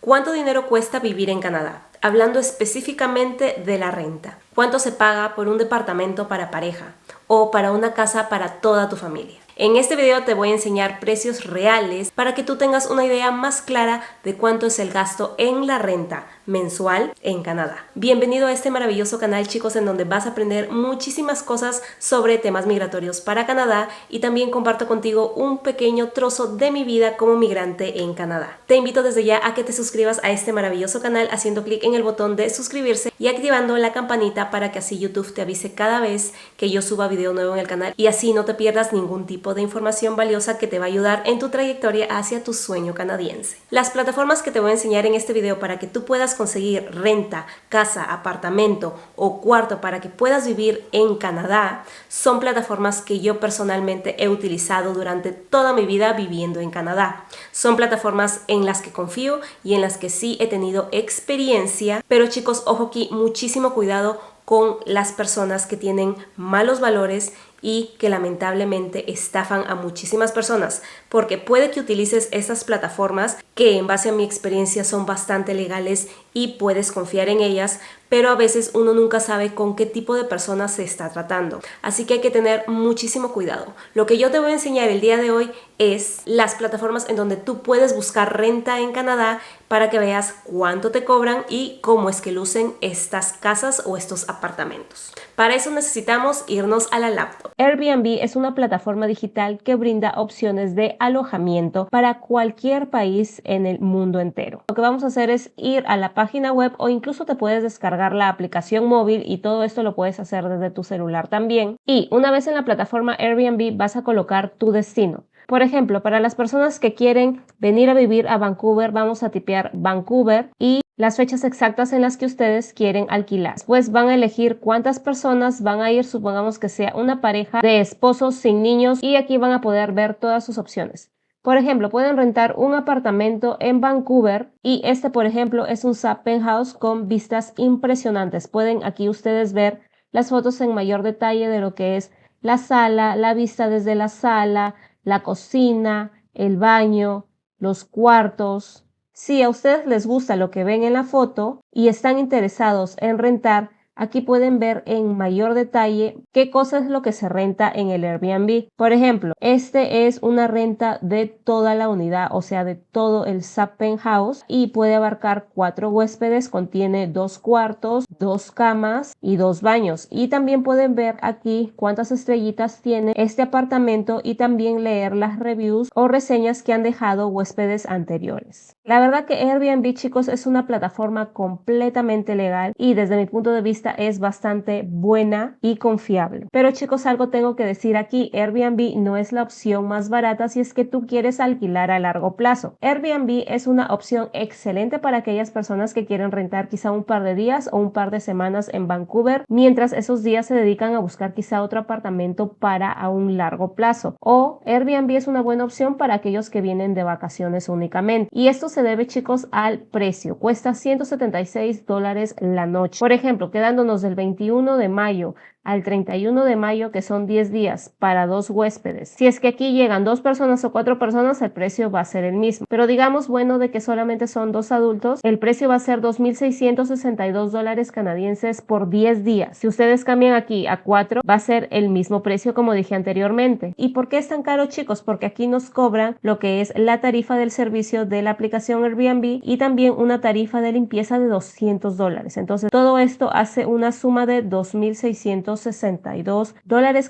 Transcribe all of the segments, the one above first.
¿Cuánto dinero cuesta vivir en Canadá? Hablando específicamente de la renta. ¿Cuánto se paga por un departamento para pareja o para una casa para toda tu familia? En este video te voy a enseñar precios reales para que tú tengas una idea más clara de cuánto es el gasto en la renta mensual en Canadá. Bienvenido a este maravilloso canal, chicos, en donde vas a aprender muchísimas cosas sobre temas migratorios para Canadá y también comparto contigo un pequeño trozo de mi vida como migrante en Canadá. Te invito desde ya a que te suscribas a este maravilloso canal haciendo clic en el botón de suscribirse y activando la campanita para que así YouTube te avise cada vez que yo suba video nuevo en el canal y así no te pierdas ningún tipo de información valiosa que te va a ayudar en tu trayectoria hacia tu sueño canadiense. Las plataformas que te voy a enseñar en este video para que tú puedas conseguir renta, casa, apartamento o cuarto para que puedas vivir en Canadá son plataformas que yo personalmente he utilizado durante toda mi vida viviendo en Canadá. Son plataformas en las que confío y en las que sí he tenido experiencia, pero chicos, ojo aquí, muchísimo cuidado con las personas que tienen malos valores y que lamentablemente estafan a muchísimas personas, porque puede que utilices estas plataformas que en base a mi experiencia son bastante legales y puedes confiar en ellas, pero a veces uno nunca sabe con qué tipo de personas se está tratando, así que hay que tener muchísimo cuidado. Lo que yo te voy a enseñar el día de hoy es las plataformas en donde tú puedes buscar renta en Canadá para que veas cuánto te cobran y cómo es que lucen estas casas o estos apartamentos. Para eso necesitamos irnos a la laptop. Airbnb es una plataforma digital que brinda opciones de alojamiento para cualquier país en el mundo entero. Lo que vamos a hacer es ir a la página web o incluso te puedes descargar la aplicación móvil y todo esto lo puedes hacer desde tu celular también. Y una vez en la plataforma Airbnb vas a colocar tu destino. Por ejemplo, para las personas que quieren venir a vivir a Vancouver, vamos a tipear Vancouver y las fechas exactas en las que ustedes quieren alquilar. Después van a elegir cuántas personas van a ir, supongamos que sea una pareja de esposos sin niños y aquí van a poder ver todas sus opciones. Por ejemplo, pueden rentar un apartamento en Vancouver y este, por ejemplo, es un penthouse con vistas impresionantes. Pueden aquí ustedes ver las fotos en mayor detalle de lo que es la sala, la vista desde la sala, la cocina, el baño, los cuartos. Si a ustedes les gusta lo que ven en la foto y están interesados en rentar, aquí pueden ver en mayor detalle qué cosa es lo que se renta en el Airbnb. Por ejemplo, este es una renta de toda la unidad, o sea, de todo el penthouse y puede abarcar 4 huéspedes, contiene 2 cuartos, 2 camas y 2 baños. Y también pueden ver aquí cuántas estrellitas tiene este apartamento y también leer las reviews o reseñas que han dejado huéspedes anteriores. La verdad que Airbnb, chicos, es una plataforma completamente legal y desde mi punto de vista es bastante buena y confiable. Pero chicos, algo tengo que decir aquí, Airbnb no es la opción más barata si es que tú quieres alquilar a largo plazo. Airbnb es una opción excelente para aquellas personas que quieren rentar quizá un par de días o un par de semanas en Vancouver, mientras esos días se dedican a buscar quizá otro apartamento para a un largo plazo. O Airbnb es una buena opción para aquellos que vienen de vacaciones únicamente. Y esto se debe, chicos, al precio. Cuesta $176 la noche. Por ejemplo, quedándonos del 21 de mayo al 31 de mayo, que son 10 días para 2 huéspedes. Si es que aquí llegan 2 personas o 4 personas, el precio va a ser el mismo. Pero digamos, bueno, de que solamente son 2 adultos, el precio va a ser $2,662 canadienses por 10 días. Si ustedes cambian aquí a 4, va a ser el mismo precio como dije anteriormente. ¿Y por qué es tan caro, chicos? Porque aquí nos cobran lo que es la tarifa del servicio de la aplicación Airbnb y también una tarifa de limpieza de $200. Entonces, todo esto hace una suma de $2,662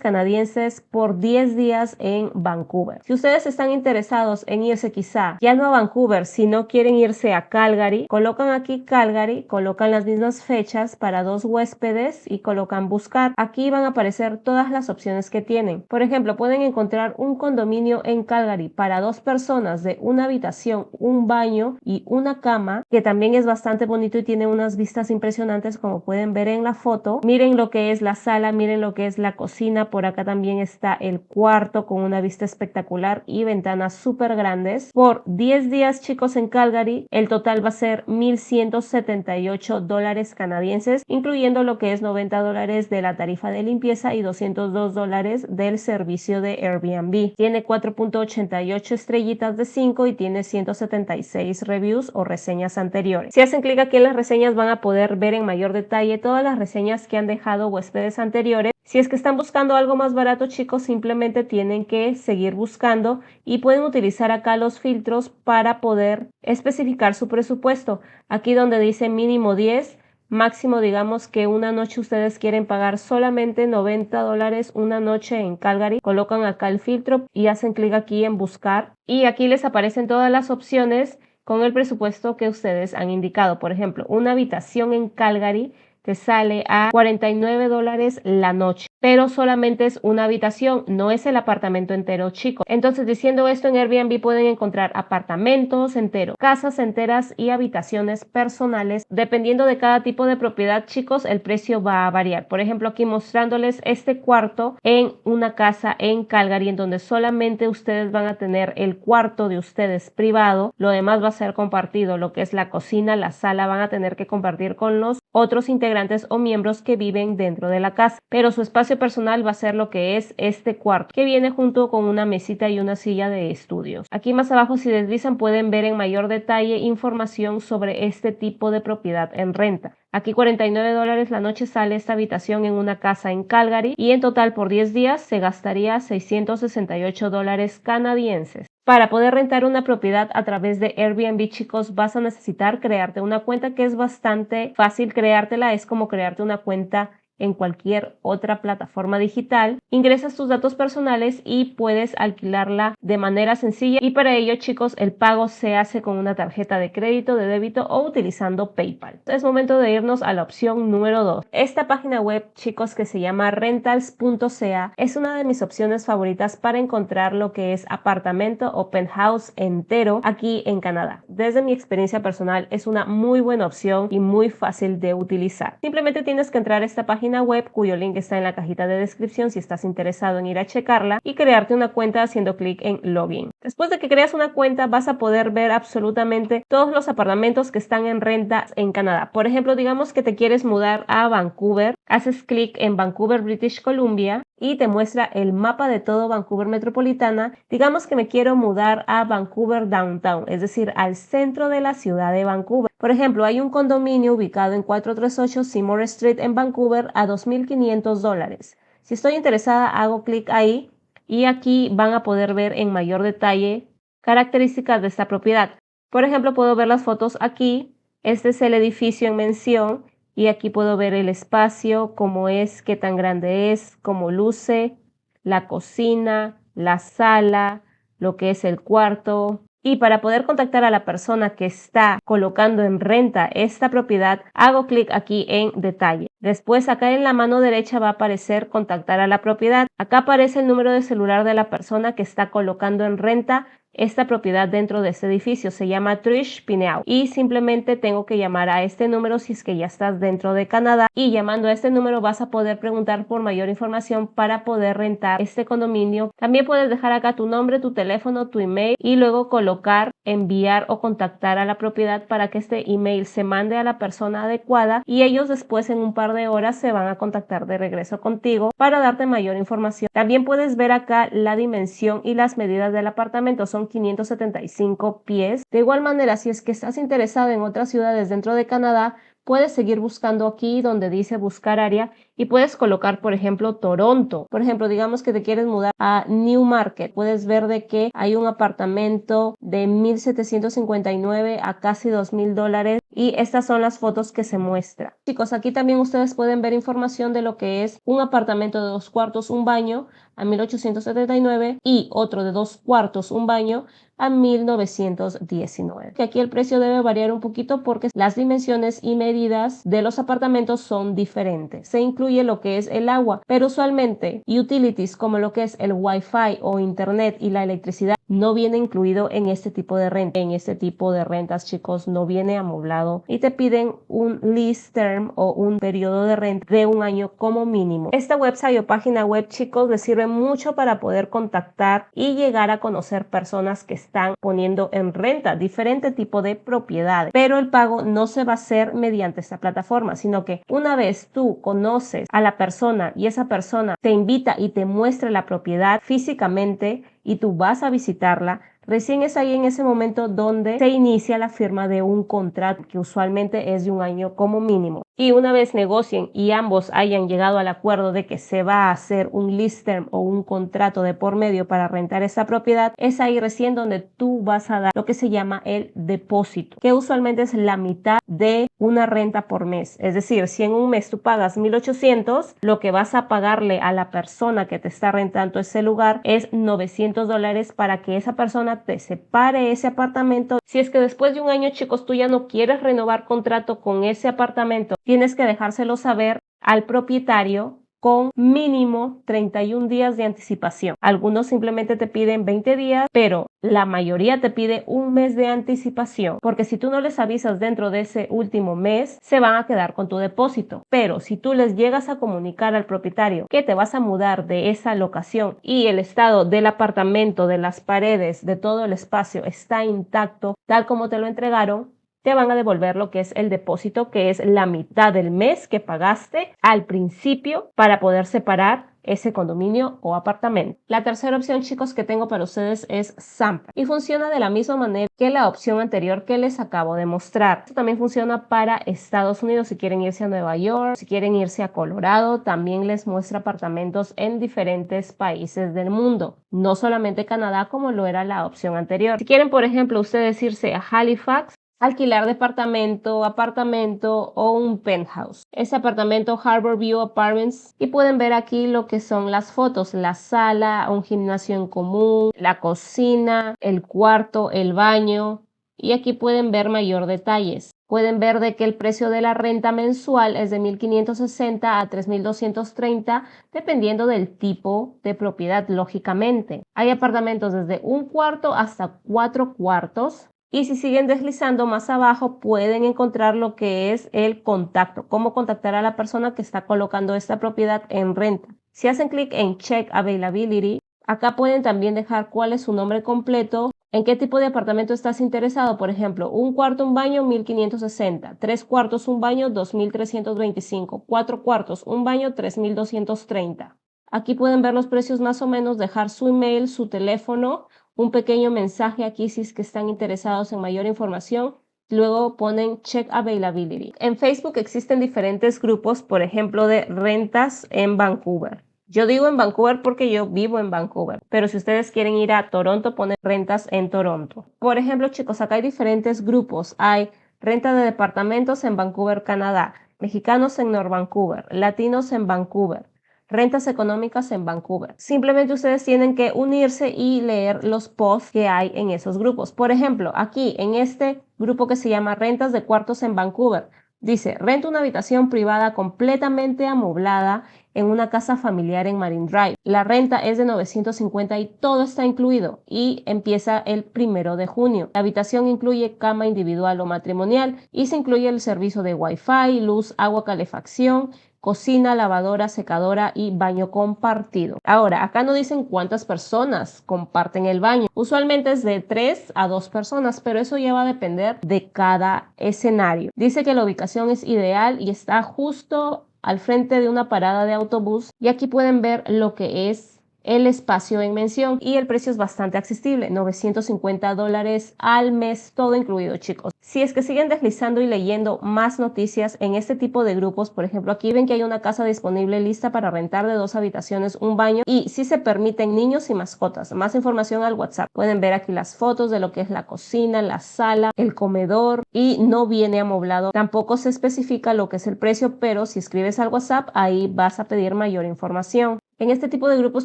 canadienses por 10 días en Vancouver. Si ustedes están interesados en irse quizá ya no a Vancouver, si no quieren irse a Calgary, colocan aquí Calgary, colocan las mismas fechas para 2 huéspedes y colocan buscar. Aquí van a aparecer todas las opciones que tienen. Por ejemplo, pueden encontrar un condominio en Calgary para 2 personas de una habitación, un baño y una cama, que también es bastante bonito y tiene unas vistas impresionantes como pueden ver en la foto. Miren lo que es la sala sala, miren lo que es la cocina, por acá también está el cuarto con una vista espectacular y ventanas súper grandes. Por 10 días, chicos, en Calgary, el total va a ser $1,178 canadienses, incluyendo lo que es $90 de la tarifa de limpieza y $202 del servicio de Airbnb. Tiene 4.88 estrellitas de 5 y tiene 176 reviews o reseñas anteriores. Si hacen clic aquí en las reseñas van a poder ver en mayor detalle todas las reseñas que han dejado huéspedes anteriores. Si es que están buscando algo más barato, chicos, simplemente tienen que seguir buscando y pueden utilizar acá los filtros para poder especificar su presupuesto. Aquí donde dice mínimo 10, máximo, digamos que una noche ustedes quieren pagar solamente $90 una noche en Calgary, colocan acá el filtro y hacen clic aquí en buscar y aquí les aparecen todas las opciones con el presupuesto que ustedes han indicado. Por ejemplo, una habitación en Calgary te sale a $49 la noche, pero solamente es una habitación, no es el apartamento entero, chicos. Entonces, diciendo esto, en Airbnb pueden encontrar apartamentos enteros, casas enteras y habitaciones personales. Dependiendo de cada tipo de propiedad, chicos, el precio va a variar. Por ejemplo, aquí mostrándoles este cuarto en una casa en Calgary, en donde solamente ustedes van a tener el cuarto de ustedes privado, lo demás va a ser compartido, lo que es la cocina, la sala, van a tener que compartir con los otros integrantes o miembros que viven dentro de la casa, pero su espacio personal va a ser lo que es este cuarto, que viene junto con una mesita y una silla de estudios. Aquí más abajo, si deslizan, pueden ver en mayor detalle información sobre este tipo de propiedad en renta. Aquí $49 la noche sale esta habitación en una casa en Calgary y en total por 10 días se gastaría $668 canadienses. Para poder rentar una propiedad a través de Airbnb, chicos, vas a necesitar crearte una cuenta, que es bastante fácil creártela. Es como crearte una cuenta en cualquier otra plataforma digital. Ingresas tus datos personales y puedes alquilarla de manera sencilla, y para ello, chicos, el pago se hace con una tarjeta de crédito, de débito o utilizando PayPal. Es momento de irnos a la opción número 2. Esta página web, chicos, que se llama rentals.ca, es una de mis opciones favoritas para encontrar lo que es apartamento o penthouse entero aquí en Canadá. Desde mi experiencia personal, es una muy buena opción y muy fácil de utilizar. Simplemente tienes que entrar a esta página web, cuyo link está en la cajita de descripción si estás interesado en ir a checarla, y crearte una cuenta haciendo clic en login. Después de que creas una cuenta, vas a poder ver absolutamente todos los apartamentos que están en renta en Canadá. Por ejemplo, digamos que te quieres mudar a Vancouver, haces clic en Vancouver, British Columbia, y te muestra el mapa de todo Vancouver metropolitana. Digamos que me quiero mudar a Vancouver Downtown, es decir, al centro de la ciudad de Vancouver. Por ejemplo, hay un condominio ubicado en 438 Seymour Street en Vancouver a $2,500. Si estoy interesada, hago clic ahí y aquí van a poder ver en mayor detalle características de esta propiedad. Por ejemplo, puedo ver las fotos aquí. Este es el edificio en mención. Y aquí puedo ver el espacio, cómo es, qué tan grande es, cómo luce, la cocina, la sala, lo que es el cuarto. Y para poder contactar a la persona que está colocando en renta esta propiedad, hago clic aquí en detalle. Después acá en la mano derecha va a aparecer contactar a la propiedad. Acá aparece el número de celular de la persona que está colocando en renta esta propiedad dentro de este edificio. Se llama Trish Pineau y simplemente tengo que llamar a este número si es que ya estás dentro de Canadá, y llamando a este número vas a poder preguntar por mayor información para poder rentar este condominio. También puedes dejar acá tu nombre, tu teléfono, tu email y luego colocar enviar o contactar a la propiedad para que este email se mande a la persona adecuada y ellos después en un par de horas se van a contactar de regreso contigo para darte mayor información. También puedes ver acá la dimensión y las medidas del apartamento. Son 575 pies. De igual manera, si es que estás interesado en otras ciudades dentro de Canadá, puedes seguir buscando aquí donde dice buscar área y puedes colocar, por ejemplo, Toronto. Por ejemplo, digamos que te quieres mudar a Newmarket. Puedes ver de que hay un apartamento de 1,759 a casi $2,000 y estas son las fotos que se muestran. Chicos, aquí también ustedes pueden ver información de lo que es un apartamento de 2 cuartos, un baño a 1,879 y otro de 2 cuartos, un baño a 1,919. Que aquí el precio debe variar un poquito porque las dimensiones y medidas de los apartamentos son diferentes. Se incluye lo que es el agua, pero usualmente utilities como lo que es el Wi-Fi o internet y la electricidad no viene incluido en este tipo de renta. En este tipo de rentas, chicos, no viene amoblado y te piden un lease term o un periodo de renta de 1 año como mínimo. Esta website o página web, chicos, les sirve mucho para poder contactar y llegar a conocer personas que están poniendo en renta diferente tipo de propiedades, pero el pago no se va a hacer mediante esta plataforma, sino que una vez tú conoces a la persona y esa persona te invita y te muestra la propiedad físicamente y tú vas a visitarla, recién es ahí en ese momento donde se inicia la firma de un contrato que usualmente es de 1 año como mínimo. Y una vez negocien y ambos hayan llegado al acuerdo de que se va a hacer un lease term o un contrato de por medio para rentar esa propiedad, es ahí recién donde tú vas a dar lo que se llama el depósito, que usualmente es la mitad de una renta por mes. Es decir, si en un mes tú pagas 1,800, lo que vas a pagarle a la persona que te está rentando ese lugar es $900 para que esa persona te separe ese apartamento. Si es que después de 1 año, chicos, tú ya no quieres renovar contrato con ese apartamento, tienes que dejárselo saber al propietario con mínimo 31 días de anticipación. Algunos simplemente te piden 20 días, pero la mayoría te pide 1 mes de anticipación, porque si tú no les avisas dentro de ese último mes, se van a quedar con tu depósito. Pero si tú les llegas a comunicar al propietario que te vas a mudar de esa locación y el estado del apartamento, de las paredes, de todo el espacio está intacto, tal como te lo entregaron, te van a devolver lo que es el depósito, que es la mitad del mes que pagaste al principio para poder separar ese condominio o apartamento. La tercera opción, chicos, que tengo para ustedes es Zampa y funciona de la misma manera que la opción anterior que les acabo de mostrar. Esto también funciona para Estados Unidos. Si quieren irse a Nueva York, si quieren irse a Colorado, también les muestra apartamentos en diferentes países del mundo, no solamente Canadá como lo era la opción anterior. Si quieren, por ejemplo, ustedes irse a Halifax, alquilar departamento, apartamento o un penthouse. Ese apartamento Harbor View Apartments, y pueden ver aquí lo que son las fotos, la sala, un gimnasio en común, la cocina, el cuarto, el baño, y aquí pueden ver mayor detalles. Pueden ver de que el precio de la renta mensual es de $1,560 a $3,230 dependiendo del tipo de propiedad, lógicamente. Hay apartamentos desde 1 cuarto hasta 4 cuartos. Y si siguen deslizando más abajo pueden encontrar lo que es el contacto, cómo contactar a la persona que está colocando esta propiedad en renta. Si hacen clic en Check Availability, acá pueden también dejar cuál es su nombre completo, en qué tipo de apartamento estás interesado. Por ejemplo, 1 cuarto, un baño, 1,560, 3 cuartos, un baño, 2,325, 4 cuartos, un baño, 3,230. Aquí pueden ver los precios más o menos, dejar su email, su teléfono, un pequeño mensaje aquí si es que están interesados en mayor información. Luego ponen Check Availability. En Facebook existen diferentes grupos, por ejemplo, de rentas en Vancouver. Yo digo en Vancouver porque yo vivo en Vancouver, pero si ustedes quieren ir a Toronto, ponen rentas en Toronto. Por ejemplo, chicos, acá hay diferentes grupos. Hay renta de departamentos en Vancouver, Canadá, mexicanos en North Vancouver, latinos en Vancouver, rentas económicas en Vancouver. Simplemente ustedes tienen que unirse y leer los posts que hay en esos grupos. Por ejemplo, aquí en este grupo que se llama rentas de cuartos en Vancouver, dice, renta una habitación privada completamente amoblada en una casa familiar en Marine Drive. La renta es de $950 y todo está incluido y empieza el 1 de junio. La habitación incluye cama individual o matrimonial y se incluye el servicio de Wi-Fi, luz, agua, calefacción, cocina, lavadora, secadora y baño compartido. Ahora, acá no dicen cuántas personas comparten el baño. Usualmente es de 3 a 2 personas, pero eso ya va a depender de cada escenario. Dice que la ubicación es ideal y está justo al frente de una parada de autobús, y aquí pueden ver lo que es el espacio en mención y el precio es bastante accesible, $950 al mes, todo incluido, chicos. Si es que siguen deslizando y leyendo más noticias en este tipo de grupos, por ejemplo, aquí ven que hay una casa disponible lista para rentar de 2 habitaciones, un baño, y si se permiten niños y mascotas. Más información al WhatsApp. Pueden ver aquí las fotos de lo que es la cocina, la sala, el comedor, y no viene amoblado. Tampoco se especifica lo que es el precio, pero si escribes al WhatsApp, ahí vas a pedir mayor información. En este tipo de grupos,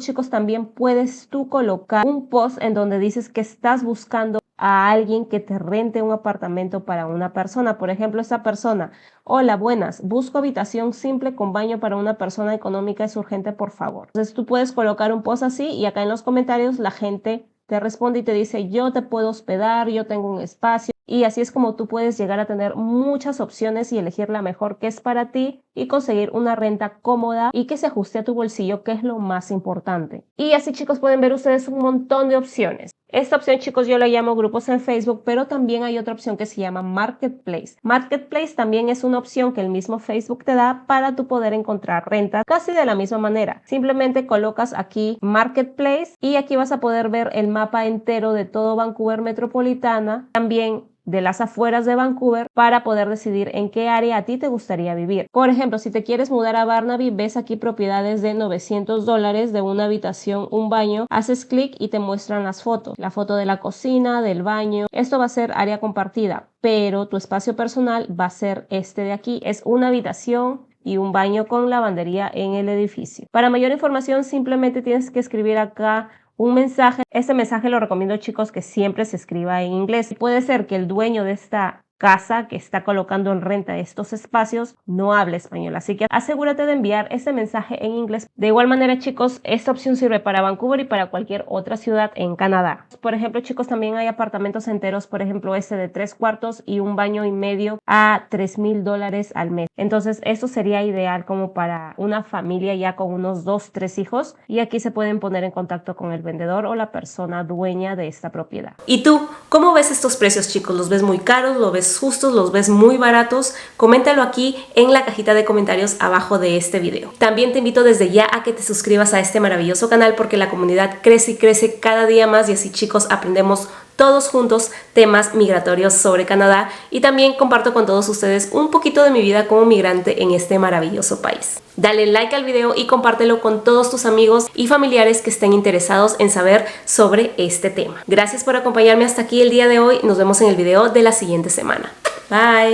chicos, también puedes tú colocar un post en donde dices que estás buscando a alguien que te rente un apartamento para una persona. Por ejemplo, esta persona: hola, buenas, busco habitación simple con baño para una persona económica, es urgente, por favor. Entonces tú puedes colocar un post así y acá en los comentarios la gente te responde y te dice: yo te puedo hospedar, yo tengo un espacio. Y así es como tú puedes llegar a tener muchas opciones y elegir la mejor que es para ti y conseguir una renta cómoda y que se ajuste a tu bolsillo, que es lo más importante. Y así, chicos, pueden ver ustedes un montón de opciones. Esta opción, chicos, yo la llamo grupos en Facebook, pero también hay otra opción que se llama Marketplace. Marketplace también es una opción que el mismo Facebook te da para tú poder encontrar rentas casi de la misma manera. Simplemente colocas aquí Marketplace y aquí vas a poder ver el mapa entero de todo Vancouver metropolitana, también de las afueras de Vancouver, para poder decidir en qué área a ti te gustaría vivir. Por ejemplo, si te quieres mudar a Burnaby, ves aquí propiedades de $900 de una habitación, un baño, haces clic y te muestran las fotos, la foto de la cocina, del baño. Esto va a ser área compartida, pero tu espacio personal va a ser este de aquí, es una habitación y un baño con lavandería en el edificio. Para mayor información simplemente tienes que escribir acá un mensaje. Este mensaje lo recomiendo, chicos, que siempre se escriba en inglés. Puede ser que el dueño de esta casa que está colocando en renta estos espacios no hable español, así que asegúrate de enviar ese mensaje en inglés. De igual manera, chicos, esta opción sirve para Vancouver y para cualquier otra ciudad en Canadá. Por ejemplo, chicos, también hay apartamentos enteros, por ejemplo este de 3 cuartos y un baño y medio a $3,000 al mes. Entonces esto sería ideal como para una familia ya con unos 2-3 hijos, y aquí se pueden poner en contacto con el vendedor o la persona dueña de esta propiedad. ¿Y tú cómo ves estos precios, chicos? ¿Los ves muy caros? ¿Los ves justos? ¿Los ves muy baratos? Coméntalo aquí en la cajita de comentarios abajo de este video. También te invito desde ya a que te suscribas a este maravilloso canal, porque la comunidad crece y crece cada día más, y así, chicos, aprendemos todos juntos temas migratorios sobre Canadá, y también comparto con todos ustedes un poquito de mi vida como migrante en este maravilloso país. Dale like al video y compártelo con todos tus amigos y familiares que estén interesados en saber sobre este tema. Gracias por acompañarme hasta aquí el día de hoy. Nos vemos en el video de la siguiente semana. Bye.